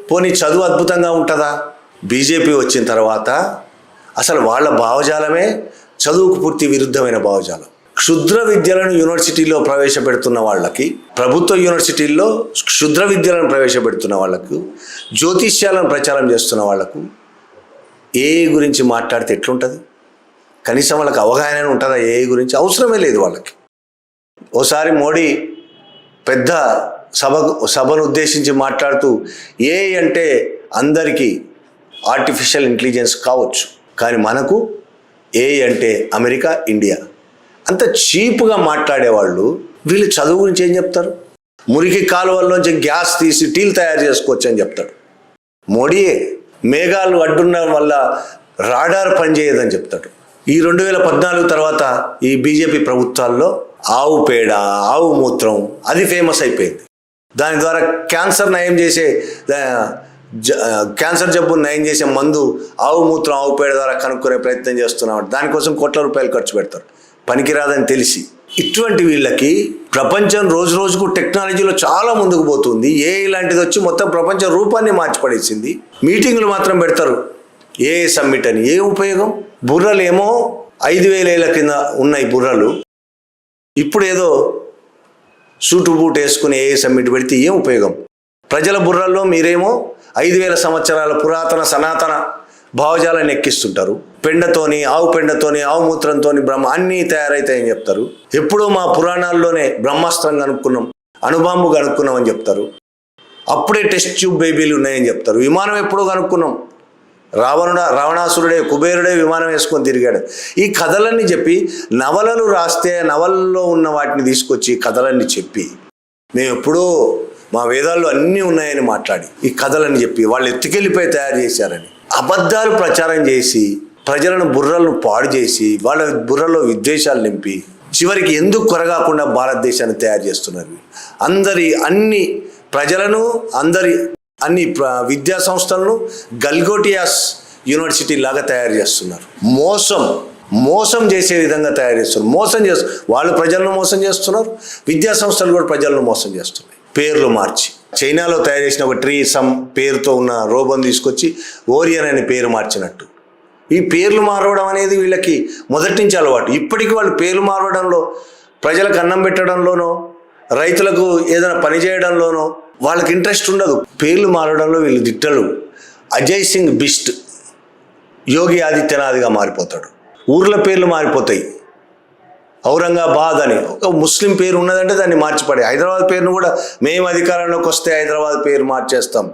పోనీ చదువు అద్భుతంగా ఉంటుందా? బీజేపీ వచ్చిన తర్వాత అసలు వాళ్ళ భావజాలమే చదువుకు పూర్తి విరుద్ధమైన భావజాలం. క్షుద్ర విద్యలను యూనివర్సిటీలో ప్రవేశపెడుతున్న వాళ్ళకి, ప్రభుత్వ యూనివర్సిటీల్లో క్షుద్ర విద్యలను ప్రవేశపెడుతున్న వాళ్ళకు, జ్యోతిష్యాలను ప్రచారం చేస్తున్న వాళ్లకు ఏఐ గురించి మాట్లాడితే ఎట్లుంటుంది? కనీసం వాళ్ళకి అవగాహన ఉంటుందా? ఏఐ గురించి అవసరమే లేదు వాళ్ళకి. ఓసారి మోడీ పెద్ద సభను ఉద్దేశించి మాట్లాడుతూ ఏఐ అంటే అందరికీ ఆర్టిఫిషియల్ ఇంటెలిజెన్స్ కావచ్చు, కానీ మనకు ఏఐ అంటే అమెరికా, ఇండియా. అంత చీప్గా మాట్లాడేవాళ్ళు వీళ్ళు చదువు గురించి ఏం చెప్తారు? మురికి కాలువల్లోంచి గ్యాస్ తీసి టీలు తయారు చేసుకోవచ్చు అని చెప్తాడు మోడీయే. మేఘాలు అడ్డున్న వల్ల రాడార్ పనిచేయదని చెప్తాడు. ఈ 2014 తర్వాత ఈ బీజేపీ ప్రభుత్వాల్లో ఆవు పేడ, ఆవు మూత్రం అది ఫేమస్ అయిపోయింది. దాని ద్వారా క్యాన్సర్ జబ్బును నయం చేసే మందు ఆవు మూత్రం, ఆవు పేడ ద్వారా కనుక్కునే ప్రయత్నం చేస్తున్నాడు. దానికోసం కోట్ల రూపాయలు ఖర్చు పెడతారు, పనికిరాదని తెలిసి. ఇటువంటి వీళ్ళకి ప్రపంచం రోజు రోజుకు టెక్నాలజీలో చాలా ముందుకు పోతుంది. ఏఐ లాంటిది వచ్చి మొత్తం ప్రపంచ రూపాన్ని మార్చిపడేసింది. మీటింగులు మాత్రం పెడతారు ఏఐ సమ్మిట్ అని. ఏ ఉపయోగం? బుర్రలు ఏమో 5,000 ఏళ్ల కింద ఉన్నాయి బుర్రలు. ఇప్పుడు ఏదో సూటు బూట్ వేసుకుని ఏఐ సమ్మిట్ పెడితే ఏం ఉపయోగం? ప్రజల బుర్రల్లో మీరేమో 5,000 సంవత్సరాల పురాతన సనాతన భావజాలాన్ని ఎక్కిస్తుంటారు. పెండతోని, ఆవు పెండతోని, ఆవు మూత్రంతోని బ్రహ్మ అన్నీ తయారైతాయని చెప్తారు. ఎప్పుడో మా పురాణాల్లోనే బ్రహ్మాస్త్రం కనుక్కున్నాం, అణుబాంబు కనుక్కున్నాం అని చెప్తారు. అప్పుడే టెస్ట్ ట్యూబ్ బేబీలు ఉన్నాయని చెప్తారు. విమానం ఎప్పుడో కనుక్కున్నాం. రావణాసురుడే, కుబేరుడే విమానం వేసుకొని తిరిగాడు. ఈ కథలన్నీ చెప్పి నవలలు రాస్తే నవలలో ఉన్న వాటిని తీసుకొచ్చి కథలన్నీ చెప్పి మేము ఎప్పుడో మా వేదాల్లో అన్నీ ఉన్నాయని మాట్లాడి ఈ కథలని చెప్పి వాళ్ళు ఎత్తుకెళ్ళిపోయి తయారు చేశారని అబద్ధాలు ప్రచారం చేసి ప్రజలను బుర్రలను పాడు చేసి వాళ్ళ బుర్రలో విద్వేషాలు నింపి చివరికి ఎందుకు కొరగాకుండా భారతదేశాన్ని తయారు చేస్తున్నారు. అన్ని ప్రజలను అన్ని విద్యా సంస్థలను గల్గోటియాస్ యూనివర్సిటీ లాగా తయారు చేస్తున్నారు. మోసం చేసే విధంగా తయారు చేస్తున్నారు. వాళ్ళు ప్రజలను మోసం చేస్తున్నారు, విద్యా సంస్థలు కూడా ప్రజలను మోసం చేస్తున్నాయి. పేర్లు మార్చి చైనాలో తయారు చేసిన ఒక ట్రీ సమ్ పేరుతో ఉన్న రోబోని తీసుకొచ్చి ఓరియన్ అనే పేరు మార్చినట్టు. ఈ పేర్లు మారవడం అనేది వీళ్ళకి మొదటి నుంచి అలవాటు. ఇప్పటికీ వాళ్ళు పేర్లు మారవడంలో, ప్రజలకు అన్నం పెట్టడంలోనో, రైతులకు ఏదైనా పని చేయడంలోనో వాళ్ళకి ఇంట్రెస్ట్ ఉండదు. పేర్లు మారడంలో వీళ్ళు దిట్టలు. అజయ్ సింగ్ బిస్ట్ యోగి ఆదిత్యనాథ్గా మారిపోతాడు. ఊర్ల పేర్లు మారిపోతాయి. ఔరంగాబాద్ అని ఒక ముస్లిం పేరు ఉన్నదంటే దాన్ని మార్చిపడే. హైదరాబాద్ పేరును కూడా మేము అధికారంలోకి వస్తే హైదరాబాద్ పేరు మార్చేస్తాం.